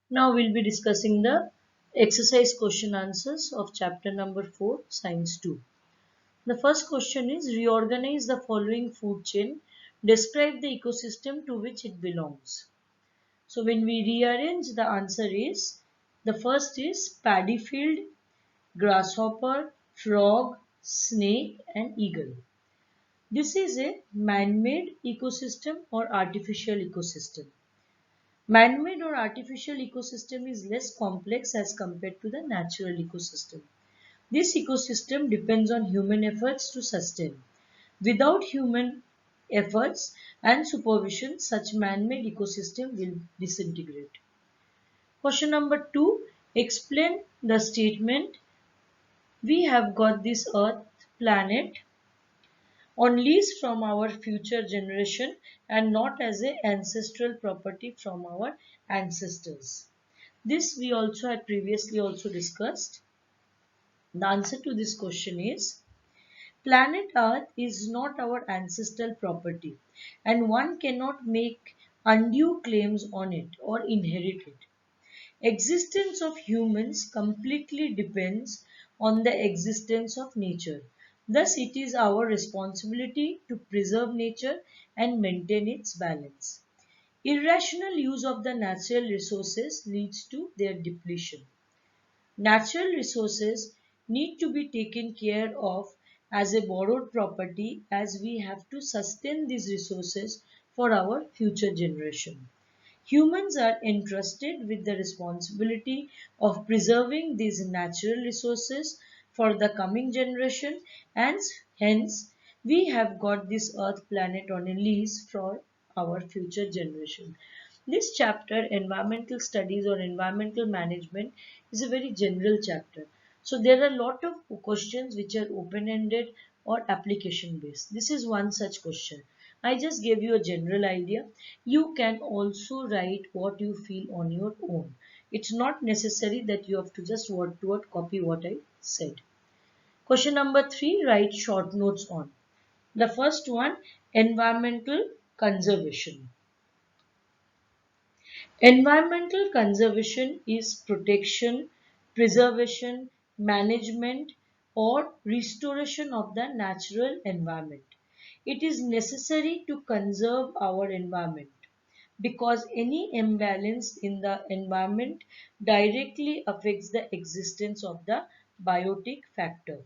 Now we'll be discussing the exercise question answers of chapter number 4, Science 2. The first question is reorganize the following food chain. Describe the ecosystem to which it belongs. So when we rearrange, the answer is the first is paddy field, grasshopper, frog, snake and eagle. This is a man-made ecosystem or artificial ecosystem. Man-made or artificial ecosystem is less complex as compared to the natural ecosystem. This ecosystem depends on human efforts to sustain. Without human efforts and supervision, such man-made ecosystem will disintegrate. Question number 2. Explain the statement, we have got this earth planet on lease from our future generation and not as an ancestral property from our ancestors. This we also had previously also discussed. The answer to this question is planet Earth is not our ancestral property and one cannot make undue claims on it or inherit it. Existence of humans completely depends on the existence of nature. Thus, it is our responsibility to preserve nature and maintain its balance. Irrational use of the natural resources leads to their depletion. Natural resources need to be taken care of as a borrowed property as we have to sustain these resources for our future generation. Humans are entrusted with the responsibility of preserving these natural resources for the coming generation and hence we have got this earth planet on a lease for our future generation. This chapter, environmental studies or environmental management, is a very general chapter. So there are a lot of questions which are open-ended or application based. This is one such question. I just gave you a general idea. You can also write what you feel on your own. It's not necessary that you have to just word to word copy what I said. Question number 3, write short notes on. The first one, environmental conservation. Environmental conservation is protection, preservation, management, or restoration of the natural environment. It is necessary to conserve our environment because any imbalance in the environment directly affects the existence of the biotic factor.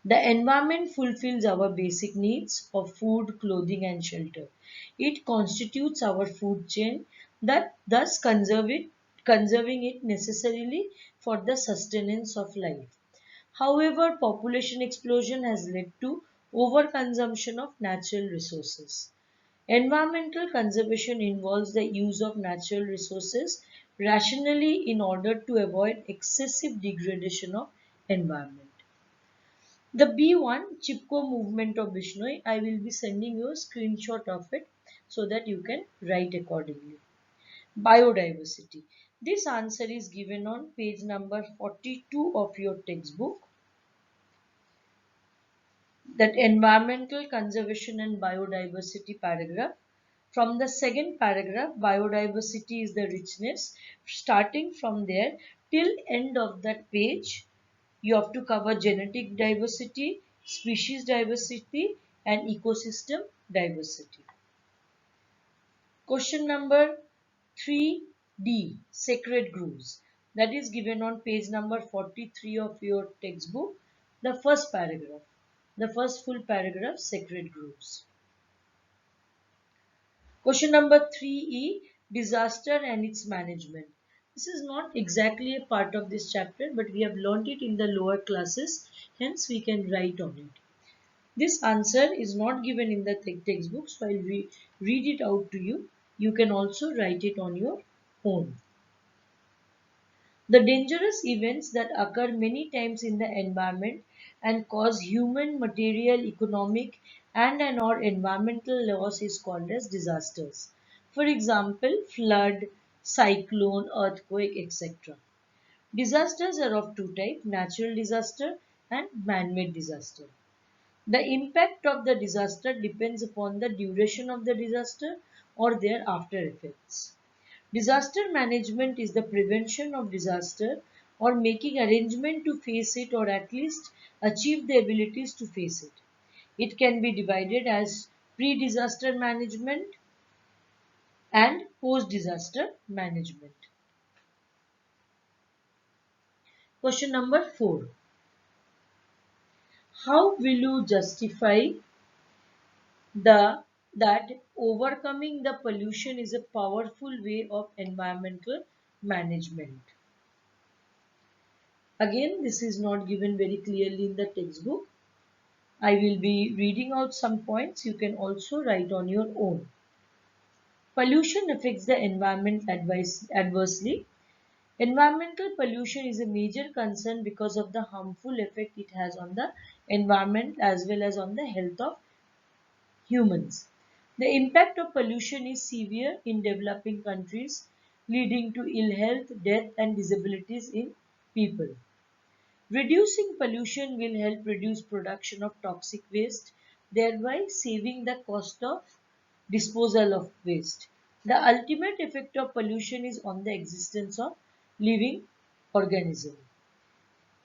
The environment fulfills our basic needs of food, clothing and shelter. It constitutes our food chain, that thus conserving it necessarily for the sustenance of life. However, population explosion has led to overconsumption of natural resources. Environmental conservation involves the use of natural resources rationally in order to avoid excessive degradation of environment. The B1 Chipko movement of Bishnoi, I will be sending you a screenshot of it so that you can write accordingly. Biodiversity. This answer is given on page number 42 of your textbook. That environmental conservation and biodiversity paragraph. From the second paragraph, biodiversity is the richness. Starting from there till end of that page, you have to cover genetic diversity, species diversity and ecosystem diversity. Question number 3D, sacred groves. That is given on page number 43 of your textbook. The first paragraph, the first full paragraph, sacred groves. Question number 3E, disaster and its management. This is not exactly a part of this chapter, but we have learnt it in the lower classes, hence we can write on it. This answer is not given in the textbook, so I will read it out to you. You can also write it on your own. The dangerous events that occur many times in the environment and cause human, material, economic and or environmental loss is called as disasters. For example, flood, cyclone, earthquake, etc. Disasters are of two types, natural disaster and man-made disaster. The impact of the disaster depends upon the duration of the disaster or their after effects. Disaster management is the prevention of disaster or making arrangement to face it or at least achieve the abilities to face it. It can be divided as pre-disaster management and post-disaster management. Question number 4. How will you justify the that overcoming the pollution is a powerful way of environmental management? Again, this is not given very clearly in the textbook. I will be reading out some points. You can also write on your own. Pollution affects the environment adversely. Environmental pollution is a major concern because of the harmful effect it has on the environment as well as on the health of humans. The impact of pollution is severe in developing countries, leading to ill health, death, and disabilities in people. Reducing pollution will help reduce production of toxic waste, thereby saving the cost of disposal of waste. The ultimate effect of pollution is on the existence of living organisms.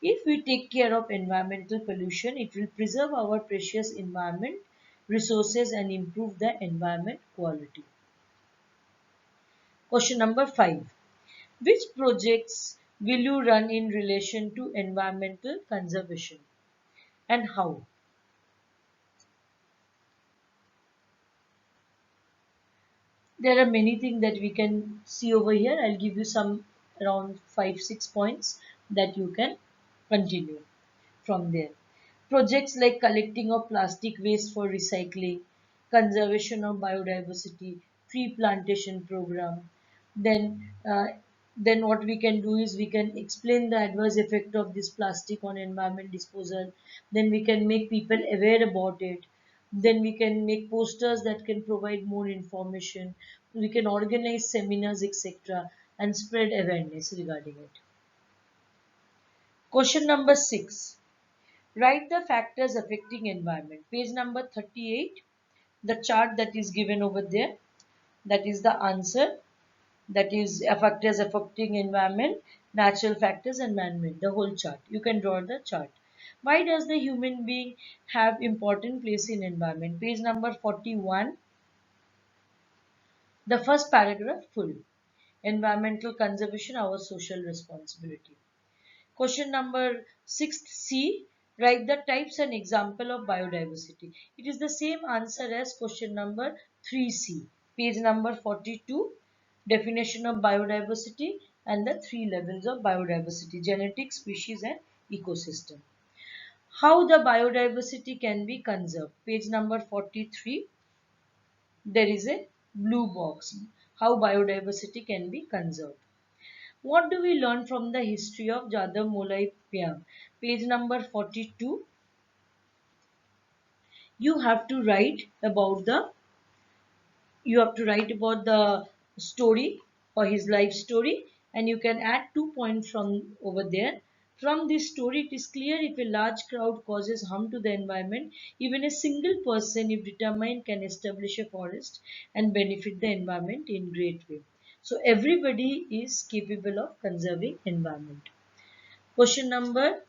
If we take care of environmental pollution, it will preserve our precious environment resources and improve the environment quality. Question number 5. Which projects will you run in relation to environmental conservation and how? There are many things that we can see over here. I'll give you some around 5-6 points that you can continue from there. Projects like collecting of plastic waste for recycling, conservation of biodiversity, tree plantation program. Then, then what we can do is we can explain the adverse effect of this plastic on environment disposal. Then we can make people aware about it. Then we can make posters that can provide more information. We can organize seminars, etc., and spread awareness regarding it. Question number 6. Write the factors affecting environment. Page number 38, the chart that is given over there, that is the answer. That is factors affecting environment, natural factors and man-made, the whole chart. You can draw the chart. Why does the human being have important place in environment? Page number 41, the first paragraph full. Environmental conservation, our social responsibility. Question number 6C. Write the types and example of biodiversity. It is the same answer as question number 3C. Page number 42. Definition of biodiversity and the 3 levels of biodiversity: genetic, species and ecosystem. How the biodiversity can be conserved. Page number 43. There is a blue box. How biodiversity can be conserved. What do we learn from the history of Jadam Molai Pyam? Page number 42. You have to write about the story or his life story, and you can add 2 points from over there. From this story, it is clear if a large crowd causes harm to the environment, even a single person, if determined, can establish a forest and benefit the environment in great way. So everybody is capable of conserving environment. Question number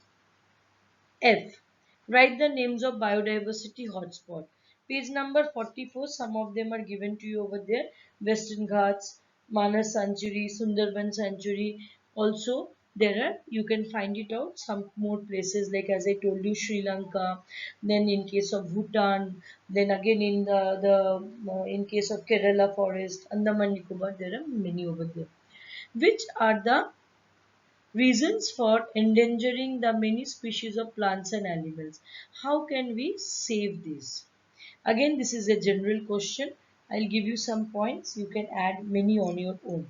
F. Write the names of biodiversity hotspot. Page number 44. Some of them are given to you over there. Western Ghats, Manas Sanctuary, Sundarban Sanctuary. Also, there are, you can find it out, some more places like as I told you, Sri Lanka. Then in case of Bhutan. Then again in in case of Kerala forest, Andaman Nicobar, there are many over there. Which are the reasons for endangering the many species of plants and animals? How can we save these? Again, this is a general question. I'll give you some points. You can add many on your own.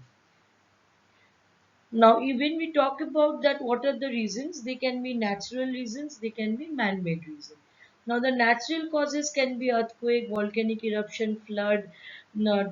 Now, when we talk about that, what are the reasons? They can be natural reasons, they can be man-made reasons. Now, the natural causes can be earthquake, volcanic eruption, flood,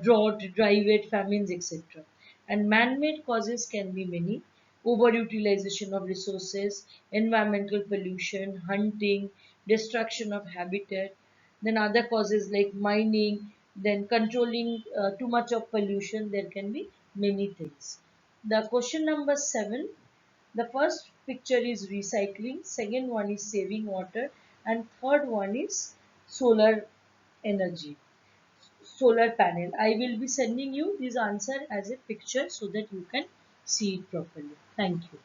drought, dry wet, famines, etc. And man-made causes can be many: overutilization of resources, environmental pollution, hunting, destruction of habitat. Then other causes like mining, then controlling too much of pollution, there can be many things. The question number 7, the first picture is recycling, second one is saving water, and third one is solar energy, solar panel. I will be sending you this answer as a picture so that you can see it properly. Thank you.